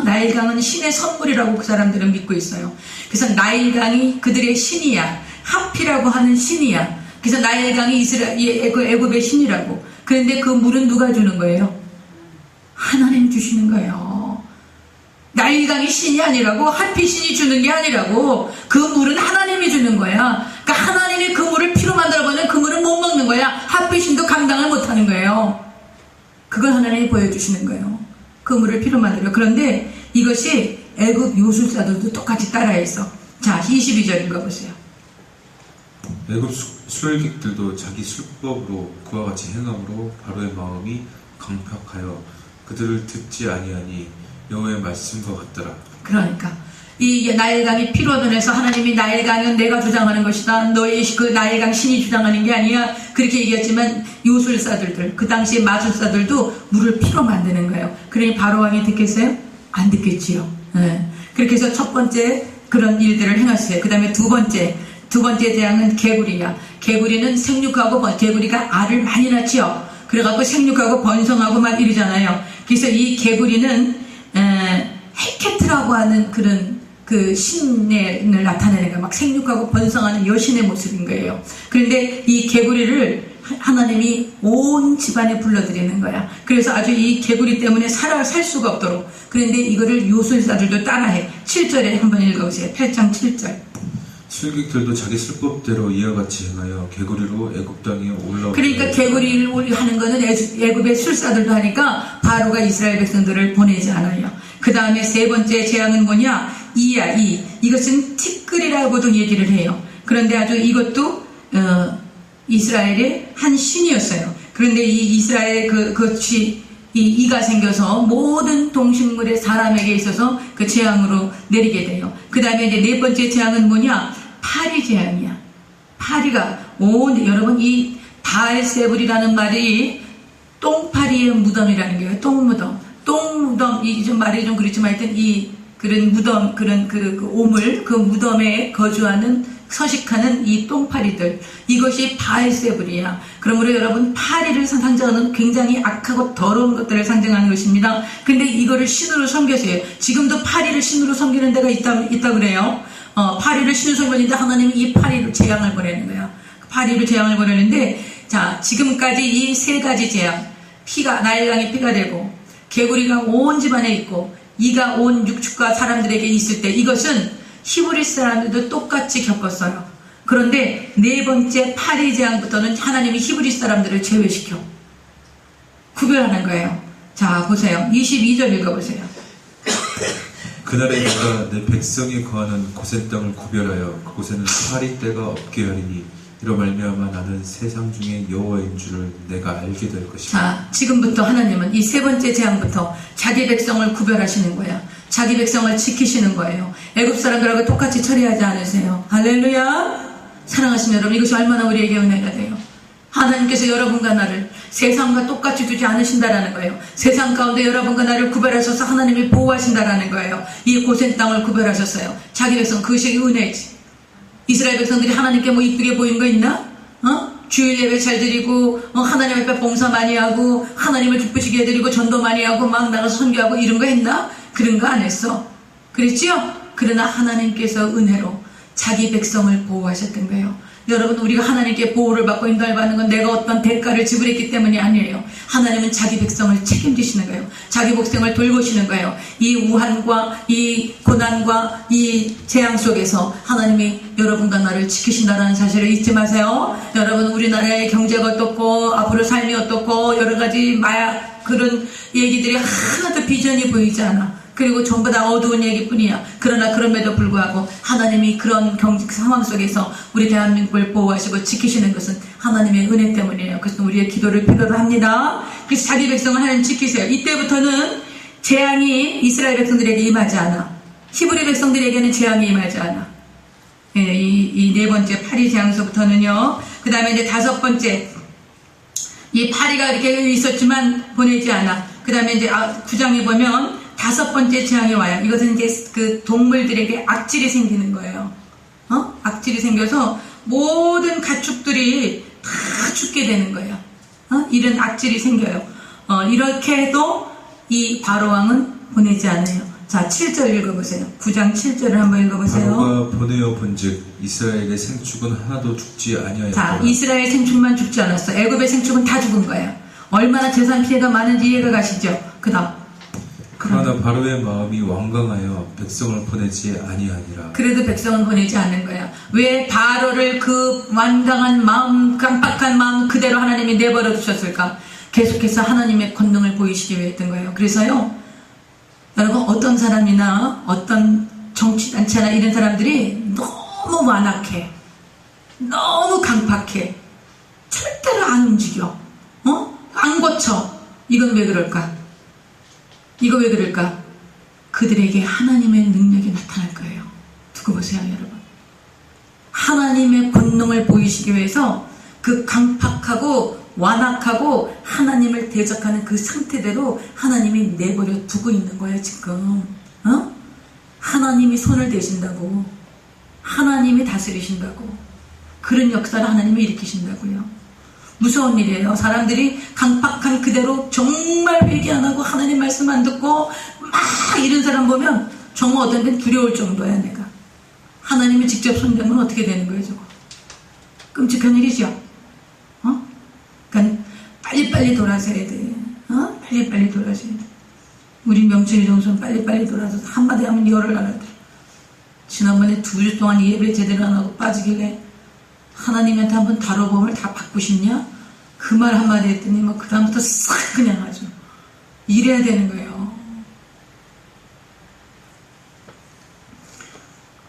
Speaker 1: 나일강은 신의 선물이라고 그 사람들은 믿고 있어요. 그래서 나일강이 그들의 신이야. 하피라고 하는 신이야. 그래서 나일강이 애굽의 신이라고. 그런데 그 물은 누가 주는 거예요? 하나님 주시는 거예요. 나일강이 신이 아니라고, 하피 신이 주는 게 아니라고, 그 물은 하나님이 주는 거야. 그러니까 하나님이 그 물을 피로 만들어버리면 그 물은 못 먹는 거야. 하피 신도 감당을 못 하는 거예요. 그걸 하나님이 보여주시는 거예요. 그 물을 피로 만들어. 그런데 이것이 애굽 요술사들도 똑같이 따라했어. 자, 22절 읽어보세요.
Speaker 2: 애굽 수혈객들도 자기 술법으로 그와 같이 행함으로 바로의 마음이 강팍하여 그들을 듣지 아니하니 여호와의 말씀과 같더라.
Speaker 1: 그러니까 이 나일강이 피로 얻어내서 하나님이 나일강은 내가 주장하는 것이다. 너희 그 나일강 신이 주장하는 게 아니야. 그렇게 얘기했지만 요술사들들, 그 당시 마술사들도 물을 피로 만드는 거예요. 그러니 바로왕이 듣겠어요? 안 듣겠지요. 네. 그렇게 해서 첫 번째 그런 일들을 행하세요. 그 다음에 두 번째 재앙은 개구리야. 개구리는 생육하고 개구리가 알을 많이 낳지요. 그래갖고 생육하고 번성하고 막 이러잖아요. 그래서 이 개구리는 헤케트라고 하는 그런 그 신을 나타내는 거예요. 막 생육하고 번성하는 여신의 모습인 거예요. 그런데 이 개구리를 하나님이 온 집안에 불러들이는 거야. 그래서 아주 이 개구리 때문에 살 수가 없도록. 그런데 이거를 요술사들도 따라해. 7절에 한번 읽어보세요. 8장 7절.
Speaker 2: 술객들도 자기 술법대로 이와 같이 행하여 개구리로 애굽 땅에 올라오고. 그러니까
Speaker 1: 개구리를 하는 거는 애굽의 술사들도 하니까 바로가 이스라엘 백성들을 보내지 않아요. 그 다음에 세 번째 재앙은 뭐냐? 이것은 티끌이라고도 얘기를 해요. 그런데 아주 이것도 이스라엘의 한 신이었어요. 그런데 이 이스라엘 이가 생겨서 모든 동식물의 사람에게 있어서 그 재앙으로 내리게 돼요. 그 다음에 이제 네 번째 재앙은 뭐냐? 파리 재앙이야. 파리가 여러분 이 바알세불이라는 말이 똥파리의 무덤이라는 거예요. 똥무덤 이 좀 말이 좀 그렇지만 하여튼 이 그런 무덤 그 오물 그 무덤에 거주하는 서식하는 이 똥파리들, 이것이 바알세불이야. 그러므로 여러분 파리를 상징하는 굉장히 악하고 더러운 것들을 상징하는 것입니다. 근데 이거를 신으로 섬겨서요. 지금도 파리를 신으로 섬기는 데가 있다 그래요. 파리를 신으로 섬기는데 하나님이 이 파리로 재앙을 보내는 거야. 파리로 재앙을 보내는데, 자, 지금까지 이 세 가지 재앙, 나일강이 피가 되고 개구리가 온 집안에 있고 이가 온 육축과 사람들에게 있을 때, 이것은 히브리 사람들도 똑같이 겪었어요. 그런데 네 번째 파리 재앙부터는 하나님이 히브리 사람들을 제외시켜 구별하는 거예요. 자, 보세요. 22절 읽어보세요.
Speaker 2: 그날에 내가 내 백성이 거하는 고센 땅을 구별하여 그곳에는 파리 떼가 없게 하리니 이로 말미암아 나는 세상 중에 여호와인 줄을 내가 알게 될 것이다.
Speaker 1: 자, 지금부터 하나님은 이 세 번째 재앙부터 자기 백성을 구별하시는 거야. 자기 백성을 지키시는 거예요. 애굽 사람들하고 똑같이 처리하지 않으세요. 할렐루야. 사랑하시는 여러분, 이것이 얼마나 우리에게 은혜가 돼요. 하나님께서 여러분과 나를 세상과 똑같이 두지 않으신다라는 거예요. 세상 가운데 여러분과 나를 구별하셔서 하나님이 보호하신다라는 거예요. 이 고센 땅을 구별하셨어요. 자기 백성, 그것이 은혜지. 이스라엘 백성들이 하나님께 뭐 이쁘게 보이는 거 있나? 주일 예배 잘 드리고 하나님 앞에 봉사 많이 하고 하나님을 기쁘시게 해드리고 전도 많이 하고 막 나가서 선교하고 이런 거 했나? 그런 거 안 했어. 그랬지요? 그러나 하나님께서 은혜로 자기 백성을 보호하셨던 거예요. 여러분, 우리가 하나님께 보호를 받고 인도를 받는 건 내가 어떤 대가를 지불했기 때문이 아니에요. 하나님은 자기 백성을 책임지시는 거예요. 자기 백성을 돌보시는 거예요. 이 우한과 이 고난과 이 재앙 속에서 하나님이 여러분과 나를 지키신다는 사실을 잊지 마세요. 여러분, 우리나라의 경제가 어떻고 앞으로 삶이 어떻고 여러 가지 그런 얘기들이 하나도 비전이 보이지 않아. 그리고 전부 다 어두운 얘기뿐이야. 그러나 그럼에도 불구하고 하나님이 그런 경제 상황 속에서 우리 대한민국을 보호하시고 지키시는 것은 하나님의 은혜 때문이에요. 그래서 우리의 기도를 필요로 합니다. 그래서 자기 백성을 하나님 지키세요. 이때부터는 재앙이 이스라엘 백성들에게 임하지 않아. 히브리 백성들에게는 재앙이 임하지 않아. 이 네 번째 파리 재앙서부터는요. 그 다음에 이제 다섯 번째, 이 파리가 이렇게 있었지만 보내지 않아. 그 다음에 이제 9장에 보면 다섯 번째 재앙이 와요. 이것은 이제 그 동물들에게 악질이 생기는 거예요. 악질이 생겨서 모든 가축들이 다 죽게 되는 거예요. 이런 악질이 생겨요. 이렇게 해도 이 바로왕은 보내지 않아요. 자, 7절 읽어보세요. 9장 7절을 한번 읽어보세요.
Speaker 2: 바로가 보내어 본즉 이스라엘의 생축은 하나도 죽지
Speaker 1: 자,
Speaker 2: 아니하였더라.
Speaker 1: 이스라엘 생축만 죽지 않았어. 애굽의 생축은 다 죽은 거야. 얼마나 재산 피해가 많은지 이해가 가시죠?
Speaker 2: 그러나 바로의 마음이 완강하여 백성을 보내지 아니하니라.
Speaker 1: 그래도 백성은 보내지 않는 거야. 왜 바로를 그 완강한 마음, 깜빡한 마음 그대로 하나님이 내버려 두셨을까? 계속해서 하나님의 권능을 보이시기 위해 했던 거예요. 그래서요, 여러분, 어떤 사람이나 어떤 정치단체나 이런 사람들이 너무 완악해, 너무 강팍해, 절대로 안 움직여, 안 고쳐. 이건 왜 그럴까? 이거 왜 그럴까? 그들에게 하나님의 능력이 나타날 거예요. 두고 보세요, 여러분. 하나님의 권능을 보이시기 위해서 그 강팍하고 완악하고 하나님을 대적하는 그 상태대로 하나님이 내버려 두고 있는 거예요, 지금. 하나님이 손을 대신다고. 하나님이 다스리신다고. 그런 역사를 하나님이 일으키신다고요. 무서운 일이에요. 사람들이 강팍한 그대로 정말 회개 안 하고 하나님 말씀 안 듣고 막 이런 사람 보면 정말 어떤 데는 두려울 정도야, 내가. 하나님이 직접 손대면 어떻게 되는 거예요, 저거? 끔찍한 일이죠. 그러니까 빨리빨리 돌아서야 돼. 빨리빨리 돌아서야 돼. 우리 명철이 정수는 빨리빨리 돌아서 한마디 하면 열을 알아야 돼. 지난번에 2주 동안 예배 제대로 안 하고 빠지길래 하나님한테 한번 다뤄보면 다 받고 싶냐? 그 말 한마디 했더니 뭐 그다음부터 싹 그냥 아주 이래야 되는 거예요.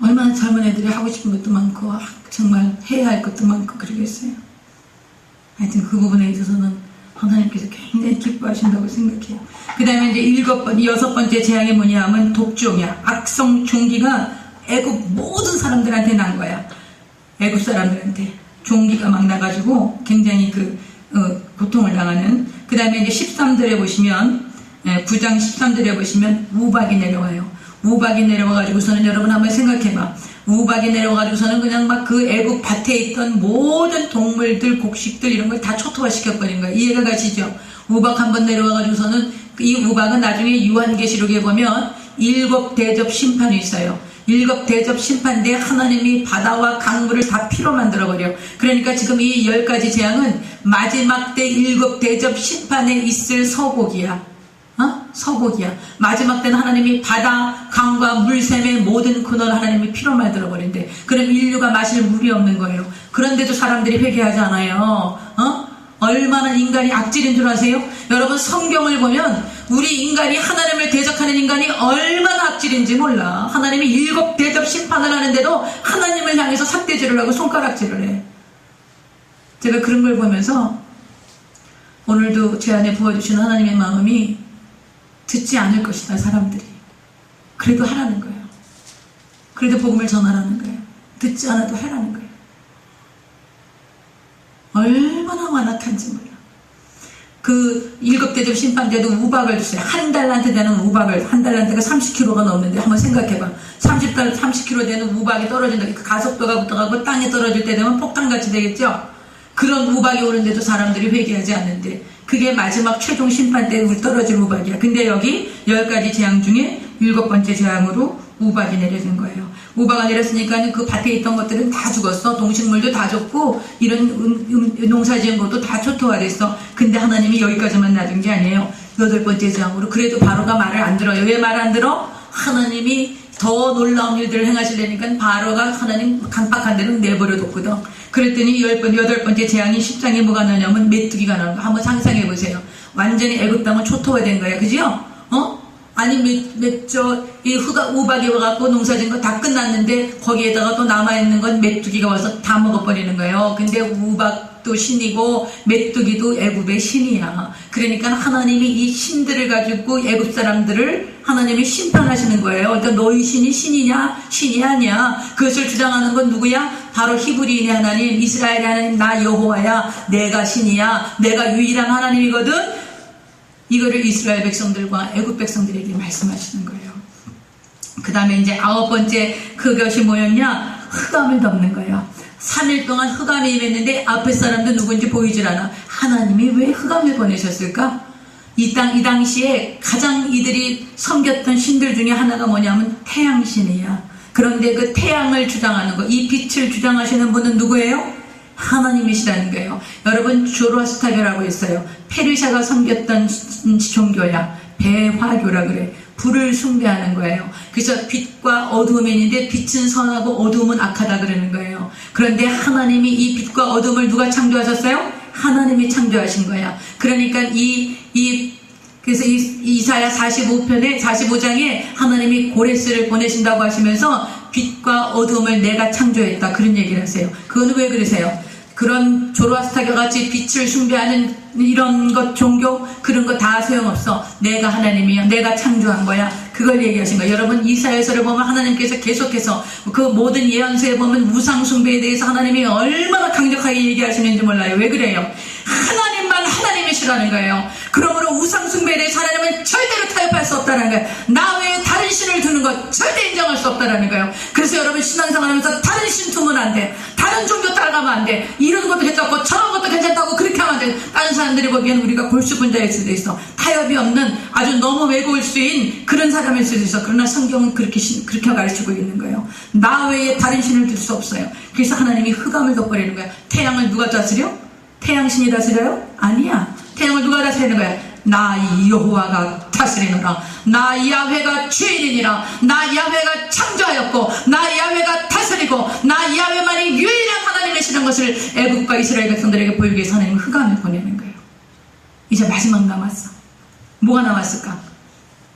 Speaker 1: 얼마나 젊은 애들이 하고 싶은 것도 많고 정말 해야 할 것도 많고 그러겠어요. 하여튼 그 부분에 있어서는 하나님께서 굉장히 기뻐하신다고 생각해요. 그 다음에 이제 6번째 재앙이 뭐냐 하면 독종이야. 악성 종기가 애굽 모든 사람들한테 난 거야. 애굽 사람들한테 종기가 막 나가지고 굉장히 고통을 당하는. 그 다음에 이제 13절에 보시면 9장 13절에 보시면 우박이 내려와요. 우박이 내려와가지고서는 여러분 한번 생각해봐. 우박이 내려와가지고서는 그냥 막 그 애굽 밭에 있던 모든 동물들, 곡식들 이런 걸 다 초토화시켜버린 거예요. 이해가 가시죠? 우박 한번 내려와가지고서는 이 우박은 나중에 요한계시록에 보면 7 대접 심판이 있어요. 7 대접 심판 때 하나님이 바다와 강물을 다 피로 만들어버려. 그러니까 지금 이 10가지 재앙은 마지막 때 7 대접 심판에 있을 서곡이야. 서곡이야. 마지막 때는 하나님이 바다, 강과 물샘의 모든 근원을 하나님이 피로 만들어버린대. 그럼 인류가 마실 물이 없는 거예요. 그런데도 사람들이 회개하지 않아요. 얼마나 인간이 악질인 줄 아세요? 여러분, 성경을 보면 우리 인간이 하나님을 대적하는 인간이 얼마나 악질인지 몰라. 하나님이 7 대접 심판을 하는데도 하나님을 향해서 삿대질을 하고 손가락질을 해. 제가 그런 걸 보면서 오늘도 제 안에 부어주시는 하나님의 마음이 듣지 않을 것이다, 사람들이. 그래도 하라는 거예요. 그래도 복음을 전하라는 거예요. 듣지 않아도 하라는 거예요. 얼마나 완악한지 몰라. 그 7 대접 심판 때도 우박을 주세요. 한 달란트 되는 우박을, 한 달란트가 30kg가 넘는데 한번 생각해봐. 30kg 되는 우박이 떨어진다. 그 가속도가 붙어가고 땅에 떨어질 때 되면 폭탄같이 되겠죠? 그런 우박이 오는데도 사람들이 회개하지 않는데 그게 마지막 최종 심판 때 떨어질 우박이야. 근데 여기 10가지 재앙 중에 7번째 재앙으로 우박이 내려진 거예요. 우박이 내렸으니까 그 밭에 있던 것들은 다 죽었어. 동식물도 다 죽고 이런 농사 지은 것도 다 초토화됐어. 근데 하나님이 여기까지만 놔둔 게 아니에요. 8번째 재앙으로. 그래도 바로가 말을 안 들어요. 왜 말 안 들어? 하나님이 더 놀라운 일들을 행하시려니까 바로가 하나님 강박한 대로 내버려뒀거든. 그랬더니 8번째 재앙이 10장에 뭐가 나냐면 메뚜기가 나오는 거. 한번 상상해 보세요. 완전히 애굽 땅은 초토화된 거야. 그죠? 아니 이 우박이 와갖고 농사진 거 다 끝났는데 거기에다가 또 남아있는 건 메뚜기가 와서 다 먹어버리는 거예요. 근데 우박도 신이고 메뚜기도 애굽의 신이야. 그러니까 하나님이 이 신들을 가지고 애굽 사람들을 하나님이 심판하시는 거예요. 그러니까 너희 신이 신이냐 신이 아니야. 그것을 주장하는 건 누구야? 바로 히브리인의 하나님, 이스라엘의 하나님, 나 여호와야. 내가 신이야. 내가 유일한 하나님이거든. 이거를 이스라엘 백성들과 애굽 백성들에게 말씀하시는 거예요. 그 다음에 이제 9번째 그것이 뭐였냐? 흑암을 덮는 거예요. 3일 동안 흑암이 임했는데 앞에 사람도 누군지 보이질 않아. 하나님이 왜 흑암을 보내셨을까? 이 당시에 가장 이들이 섬겼던 신들 중에 하나가 뭐냐면 태양신이야. 그런데 그 태양을 주장하는 거, 이 빛을 주장하시는 분은 누구예요? 하나님이시라는 거예요. 여러분, 조로아스타교라고 있어요. 페르시아가 섬겼던 종교야. 배화교라 그래. 불을 숭배하는 거예요. 그래서 빛과 어두움이 있는데 빛은 선하고 어두움은 악하다 그러는 거예요. 그런데 하나님이 이 빛과 어두움을 누가 창조하셨어요? 하나님이 창조하신 거야. 그러니까 그래서 이사야 45장에 하나님이 고레스를 보내신다고 하시면서 빛과 어두움을 내가 창조했다. 그런 얘기를 하세요. 그건 왜 그러세요? 그런 조로아스타교 같이 빛을 숭배하는 이런 것, 종교, 그런 거 다 소용없어. 내가 하나님이야. 내가 창조한 거야. 그걸 얘기하신 거예요. 여러분, 이사야서를 보면 하나님께서 계속해서 그 모든 예언서에 보면 우상 숭배에 대해서 하나님이 얼마나 강력하게 얘기하시는지 몰라요. 왜 그래요? 하나님만 하나님이시라는 거예요. 그러므로 우상 숭배에 대해서 하나님은 절대로 타협할 수 없다는 거예요. 나 외에 다른 신을 두는 것 절대 인정할 수 없다는 거예요. 그래서 여러분, 신앙생활하면서 다른 신 두면 안 돼. 다른 종교 따라가면 안 돼. 이런 것도 괜찮고 저런 것도 괜찮다고 그렇게 하면 안 돼. 다른 사람들이 보기에는 우리가 골수분자일 수도 있어. 타협이 없는 아주 너무 외국일 수인 그런 사람일 수도 있어. 그러나 성경은 그렇게 가르치고 있는 거예요. 나 외에 다른 신을 둘 수 없어요. 그래서 하나님이 흑암을 덮어버리는 거야. 태양을 누가 다스려? 태양신이 다스려요? 아니야. 태양을 누가 다스리는 거야? 나 여호와가 다스리노라. 나 야훼가 주인이니라. 나 야훼가 창조하였고 나 야훼가 다스리고 나 야훼만이 유일한 하나님이시는 것을 애국과 이스라엘 백성들에게 보이기 위해서 하나님은 흑암을 보내는 거예요. 이제 마지막 남았어. 뭐가 남았을까?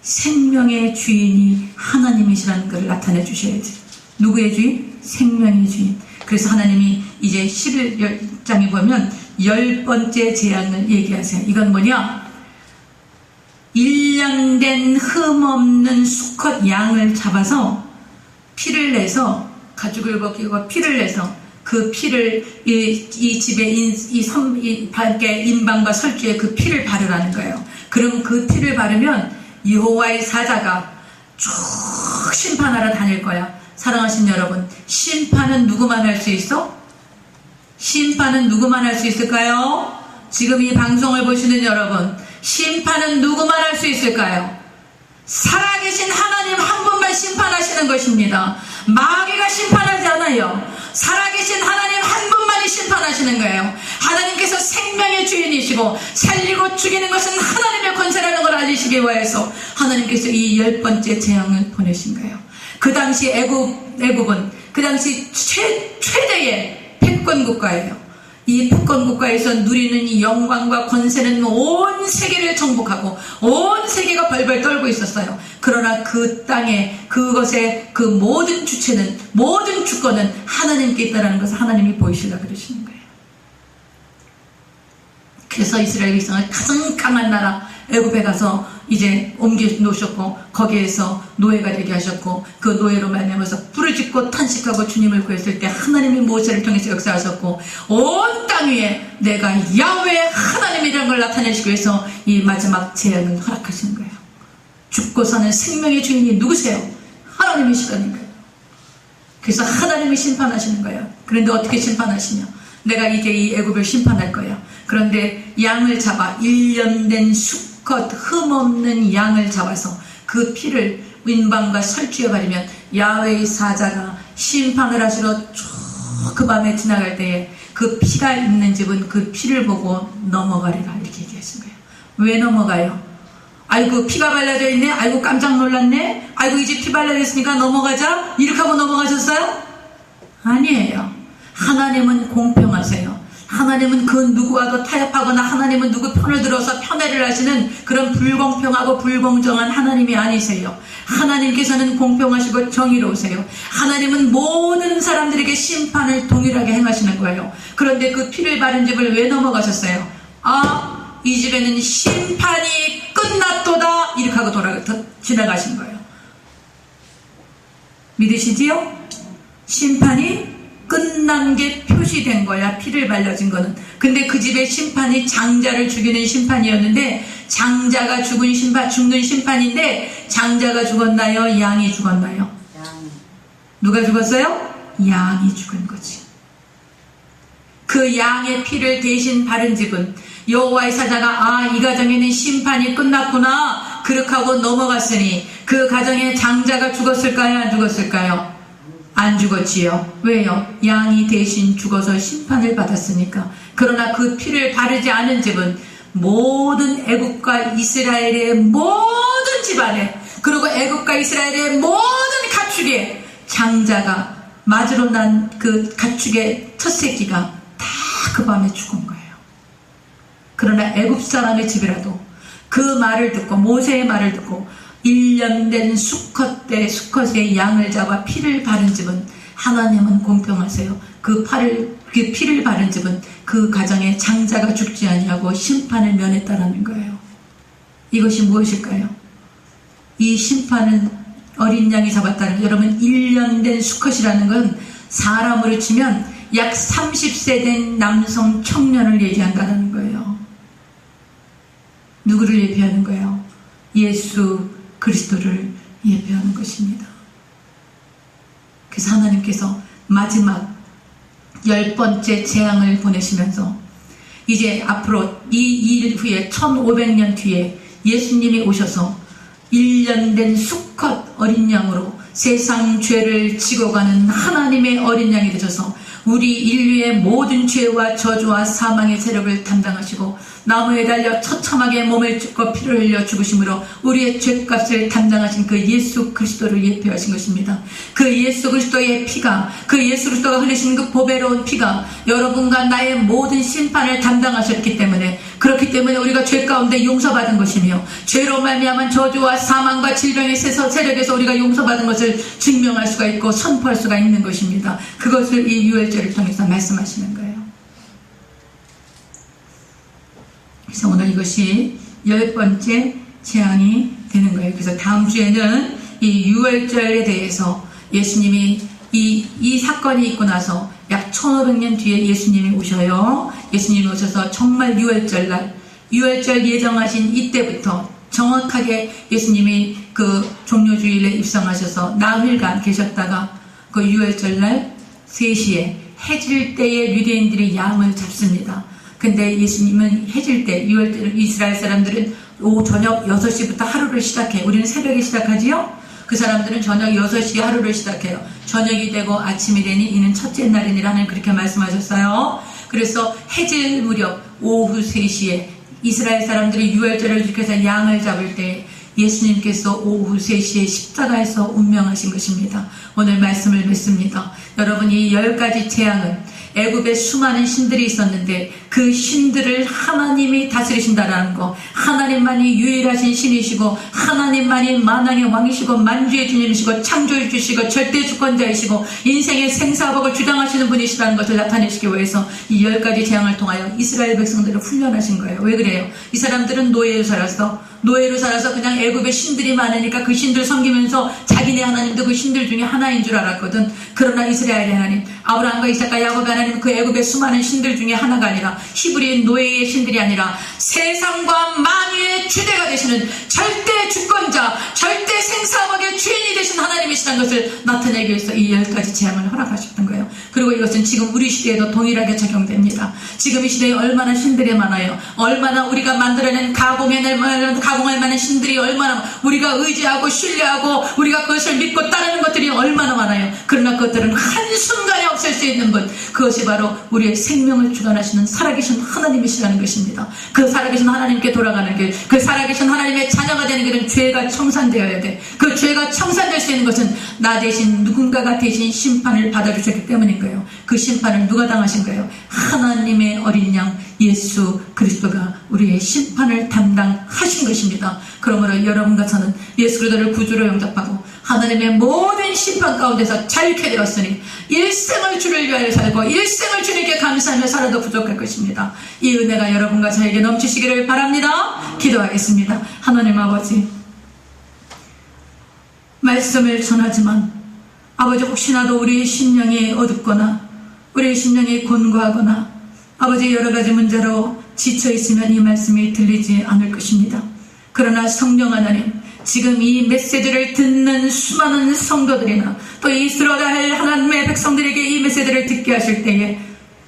Speaker 1: 생명의 주인이 하나님이시라는 것을 나타내 주셔야지. 누구의 주인? 생명의 주인. 그래서 하나님이 이제 11장에 보면 10번째 재앙을 얘기하세요. 이건 뭐냐? 1년 된 흠없는 수컷 양을 잡아서 피를 내서 가죽을 벗기고 피를 내서 그 피를 이 집에 밖에 인방과 설주에 그 피를 바르라는 거예요. 그럼 그 피를 바르면 여호와의 사자가 쭉 심판하러 다닐 거야. 사랑하신 여러분, 심판은 누구만 할 수 있어? 심판은 누구만 할 수 있을까요? 지금 이 방송을 보시는 여러분, 심판은 누구만 할 수 있을까요? 살아계신 하나님 한 분만 심판하시는 것입니다. 마귀가 심판하지 않아요. 살아계신 하나님 한 분만이 심판하시는 거예요. 하나님께서 생명의 주인이시고 살리고 죽이는 것은 하나님의 권세라는 걸 알리시기 위해서 하나님께서 이 10번째 재앙을 보내신 거예요. 그 당시 애굽은 그 당시 최대의 패권 국가예요. 이 패권 국가에서 누리는 이 영광과 권세는 온 세계를 정복하고 온 세계가 벌벌 떨고 있었어요. 그러나 그 땅에 그것의 그 모든 주체는, 모든 주권은 하나님께 있다는 것을 하나님이 보이시려고 그러시는 거예요. 그래서 이스라엘 백성을 가장 강한 나라 애굽에 가서 이제 옮겨 놓으셨고 거기에서 노예가 되게 하셨고 그 노예로 말미암아서 부르짖고 탄식하고 주님을 구했을 때 하나님이 모세를 통해서 역사하셨고 온 땅 위에 내가 야훼 하나님이라는 걸 나타내시기 위해서 이 마지막 재앙을 허락하신 거예요. 죽고 사는 생명의 주인이 누구세요? 하나님이시라는 거예요. 그래서 하나님이 심판하시는 거예요. 그런데 어떻게 심판하시냐? 내가 이제 이 애굽을 심판할 거야. 그런데 양을 잡아 1년 된 수컷 흠없는 양을 잡아서 그 피를 윈방과 설주에 바르면 야훼의 사자가 심판을 하시러 쭉 그 밤에 지나갈 때에 그 피가 있는 집은 그 피를 보고 넘어가리라 이렇게 얘기하신 거예요. 왜 넘어가요? 아이고 피가 발라져 있네. 아이고 깜짝 놀랐네. 아이고 이제 피 발라졌으니까 넘어가자. 이렇게 하고 넘어가셨어요? 아니에요. 하나님은 공평하세요. 하나님은 그 누구와도 타협하거나 하나님은 누구 편을 들어서 편애를 하시는 그런 불공평하고 불공정한 하나님이 아니세요. 하나님께서는 공평하시고 정의로우세요. 하나님은 모든 사람들에게 심판을 동일하게 행하시는 거예요. 그런데 그 피를 바른 집을 왜 넘어가셨어요? 아, 이 집에는 심판이 끝났도다 이렇게 하고 지나가신 거예요. 믿으시지요? 심판이 끝난 게 표시된 거야. 피를 발라진 거는. 근데 그 집의 심판이 장자를 죽이는 심판이었는데 장자가 죽는 심판인데 장자가 죽었나요? 양이 죽었나요?
Speaker 3: 양.
Speaker 1: 누가 죽었어요? 양이 죽은 거지. 그 양의 피를 대신 바른 집은 여호와의 사자가 이 가정에는 심판이 끝났구나 그렇게 하고 넘어갔으니 그 가정의 장자가 죽었을까요? 안 죽었을까요? 안 죽었지요. 왜요? 양이 대신 죽어서 심판을 받았으니까. 그러나 그 피를 바르지 않은 집은 모든 애국과 이스라엘의 모든 집안에, 그리고 애국과 이스라엘의 모든 가축에 장자가 맞으러 난 그 가축의 첫 새끼가 다 그 밤에 죽은 거예요. 그러나 애굽 사람의 집이라도 그 말을 듣고, 모세의 말을 듣고 1년 된 수컷 때 수컷의 양을 잡아 피를 바른 집은, 하나님은 공평하세요. 그 피를 바른 집은 그 가정에 장자가 죽지 아니하고 심판을 면했다라는 거예요. 이것이 무엇일까요? 이 심판은 어린 양이 잡았다는 거. 여러분, 1년 된 수컷이라는 건 사람으로 치면 약 30세 된 남성 청년을 얘기한다는 거예요. 누구를 예표하는 거예요? 예수 그리스도를 예표하는 것입니다. 그래서 하나님께서 마지막 10번째 재앙을 보내시면서 이제 앞으로 이 일 후에 1500년 뒤에 예수님이 오셔서 1년 된 수컷 어린 양으로 세상 죄를 지고 가는 하나님의 어린 양이 되셔서 우리 인류의 모든 죄와 저주와 사망의 세력을 담당하시고 나무에 달려 처참하게 몸을 찢고 피를 흘려 죽으심으로 우리의 죄값을 담당하신 그 예수 그리스도를 예표하신 것입니다. 그 예수 그리스도의 피가, 그 예수 그리스도가 흘리신 그 보배로운 피가 여러분과 나의 모든 심판을 담당하셨기 때문에, 그렇기 때문에 우리가 죄 가운데 용서받은 것이며 죄로 말미암은 저주와 사망과 질병의 세력에서 우리가 용서받은 것을 증명할 수가 있고 선포할 수가 있는 것입니다. 그것을 이 유월절을 통해서 말씀하시는 거예요. 그래서 오늘 이것이 10번째 재앙이 되는 거예요. 그래서 다음 주에는 이 유월절에 대해서 예수님이 이 사건이 있고 나서 약 1500년 뒤에 예수님이 오셔요. 예수님이 오셔서 정말 유월절 예정하신 이때부터 정확하게 예수님이 그 종료주일에 입성하셔서 나흘간 계셨다가 그 유월절날 3시에 해질 때에 유대인들이 양을 잡습니다. 근데 예수님은 해질 때, 이스라엘 사람들은 오후 저녁 6시부터 하루를 시작해. 우리는 새벽에 시작하지요? 그 사람들은 저녁 6시에 하루를 시작해요. 저녁이 되고 아침이 되니 이는 첫째 날이니라 하나님 그렇게 말씀하셨어요. 그래서 해질 무렵 오후 3시에 이스라엘 사람들이 유월절을 지켜서 양을 잡을 때 예수님께서 오후 3시에 십자가에서 운명하신 것입니다. 오늘 말씀을 맺습니다. 여러분, 이 10가지 재앙은 애굽에 수많은 신들이 있었는데 그 신들을 하나님이 다스리신다라는 거, 하나님만이 유일하신 신이시고 하나님만이 만왕의 왕이시고 만주의 주님이시고 창조해 주시고 절대 주권자이시고 인생의 생사복을 주장하시는 분이시라는 것을 나타내시기 위해서 이 10가지 재앙을 통하여 이스라엘 백성들을 훈련하신 거예요. 왜 그래요? 이 사람들은 노예로 살아서 그냥 애굽에 신들이 많으니까 그 신들 섬기면서 자기네 하나님도 그 신들 중에 하나인 줄 알았거든. 그러나 이스라엘의 하나님, 아브라함과 이삭과 야곱의 하나님, 그 애굽의 수많은 신들 중에 하나가 아니라 히브리인 노예의 신들이 아니라 세상과 만유의 주대가 되시는 절대 주권자, 절대 생사복의 주인이 되신 하나님이시라는 것을 나타내기 위해서 이 10가지 재앙을 허락하셨던 거예요. 그리고 이것은 지금 우리 시대에도 동일하게 적용됩니다. 지금 이 시대에 얼마나 신들이 많아요. 얼마나 우리가 만들어낸 가공할 만한 신들이 얼마나 우리가 의지하고 신뢰하고 우리가 그것을 믿고 따르는 것들이 얼마나 많아요. 그러나 그것들은 한순간에 없앨 수 있는 분, 그것이 바로 우리의 생명을 주관하시는 살아계신 하나님이시라는 것입니다. 그 살아계신 하나님께 돌아가는 길, 그 살아계신 하나님의 자녀가 되는 길은 죄가 청산되어야 돼. 그 죄가 청산될 수 있는 것은 나 대신 누군가가 대신 심판을 받아주셨기 때문인 거예요. 그 심판을 누가 당하신 거예요? 하나님의 어린 양 예수 그리스도가 우리의 심판을 담당하신 것입니다. 그러므로 여러분과 저는 예수 그리스도를 구주로 영접하고 하나님의 모든 심판 가운데서 자유케 되었으니 일생을 주를 위하여 살고 일생을 주님께 감사하며 살아도 부족할 것입니다. 이 은혜가 여러분과 저에게 넘치시기를 바랍니다. 기도하겠습니다. 하나님 아버지, 말씀을 전하지만 아버지, 혹시나도 우리의 심령이 어둡거나 우리의 심령이 곤고하거나 아버지 여러가지 문제로 지쳐있으면 이 말씀이 들리지 않을 것입니다. 그러나 성령 하나님, 지금 이 메시지를 듣는 수많은 성도들이나 또 이스라엘 하나님의 백성들에게 이 메시지를 듣게 하실 때에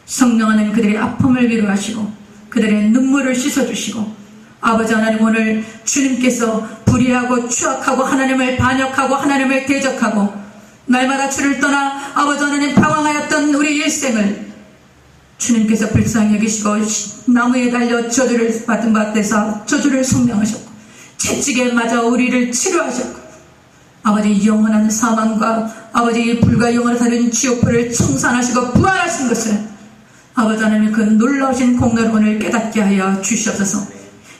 Speaker 1: 성령 하나님 그들의 아픔을 위로하시고 그들의 눈물을 씻어주시고 아버지 하나님 오늘 주님께서 불의하고 추악하고 하나님을 반역하고 하나님을 대적하고 날마다 주를 떠나 아버지 하나님 방황하였던 우리 일생을 주님께서 불쌍히 여기시고 나무에 달려 저주를 받은 바 되사 저주를 속량하셨고 채찍에 맞아 우리를 치료하셨고 아버지 영원한 사망과 아버지 불과 영원한 다른 지옥불을 청산하시고 부활하신 것을 아버지 하나님 그 놀라우신 공로를 오늘 깨닫게 하여 주시옵소서.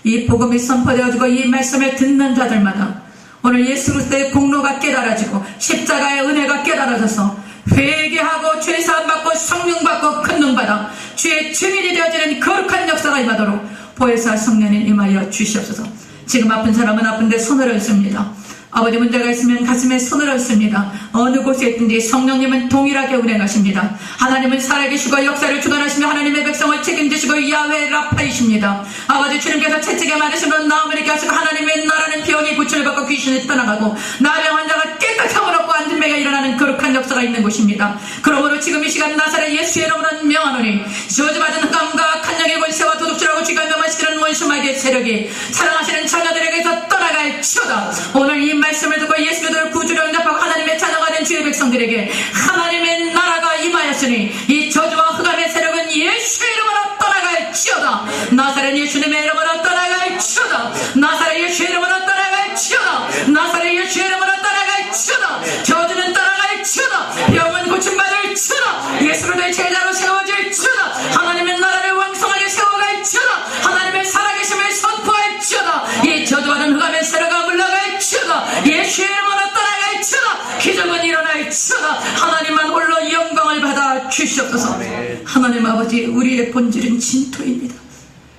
Speaker 1: 이 복음이 선포되어지고 이 말씀을 듣는 자들마다 오늘 예수 그리스도의 공로가 깨달아지고 십자가의 은혜가 깨달아져서 회개하고 죄사함 받고 성령 받고 큰능 받아 주의 증인이 되어지는 거룩한 역사가 임하도록 보혜사 성령님 임하여 주시옵소서. 지금 아픈 사람은 아픈데 손을 얹습니다. 아버지 문제가 있으면 가슴에 손을 얹습니다. 어느 곳에 있든지 성령님은 동일하게 운행하십니다. 하나님은 살아계시고 역사를 주관하시며 하나님의 백성을 책임지시고 야훼 라파이십니다. 아버지 주님께서 채찍에 맞으시면 나음을 있게 하시고 하나님의 나라는 병이 고침을 받고 귀신이 떠나가고 나병 환자가 깨끗함을 얻고 안진매가 일어나는 거룩한 역사가 있는 곳입니다. 그러므로 지금 이 시간 나사렛 예수의 이름으로 명하노니 저주받은 흑암과 간령의 권세와 도둑질하고 쥐가 멸망시키는 원수마귀의 세력이 사랑하시는 자녀들에게서 떠나갈지어다. 오늘 이 말씀을 듣고 예수 그리스도를 구주로 응답하고 하나님의 자녀가 된 주의 백성들에게 하나님의 나라가 임하였으니 이 저주와 흑암의 세력은 예수의 이름으로 떠나갈지어다. 나사렛 예수님의 이름으로 떠나갈지어다. 나사렛 예수의 이름으로 떠나갈지어다. 나사렛 예수의 이름으로 떠나갈지어다. 저주는 떠나갈지어다. 병은 고침받을지어다. 예수 그리스도의 제자로 세워질지어다. 하나님의 나라를 왕성하게 세워갈지어다. 하나님의 살아계심을 선포할지어다. 이 저주하는 흑암의 세력가 물러갈지어다. 예수의 이름으로 떠나갈지어다. 기적은 일어날지어다. 하나님만 홀로 영광을 받아 주시옵소서. 하나님 아버지 우리의 본질은 진토입니다.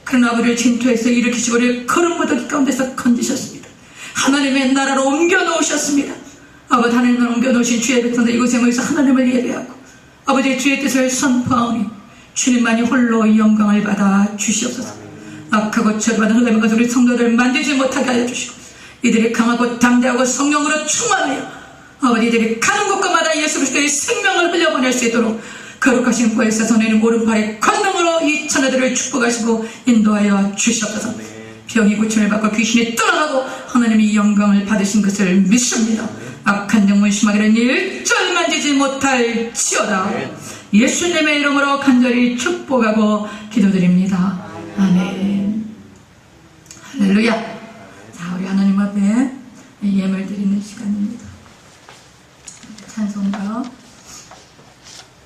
Speaker 1: 그러나 우리를 진토에서 일으키시고 우리를 거름무더기 가운데서 건지셨습니다. 하나님의 나라로 옮겨놓으셨습니다. 아버지 하나님을 옮겨놓으신 주의 백성들 이곳에 모여서 하나님을 예배하고 아버지의 주의 뜻을 선포하오니 주님만이 홀로 영광을 받아 주시옵소서. 악하고 저주받은 흑암의 것을 우리 성도들 만들지 못하게 하여 주시고 이들이 강하고 담대하고 성령으로 충만하여 아버지 이들이 가는 곳곳마다 예수 그리스도의 생명을 흘려보낼 수 있도록 거룩하신 보혜사 선생님 오른팔의 권능으로 이 천하들을 축복하시고 인도하여 주시옵소서. 병이 고침을 받고 귀신이 떠나가고 하나님이 영광을 받으신 것을 믿습니다. 악한 영문 심하기는 일절 만지지 못할지어다. 예수님의 이름으로 간절히 축복하고 기도드립니다. 아멘. 할렐루야.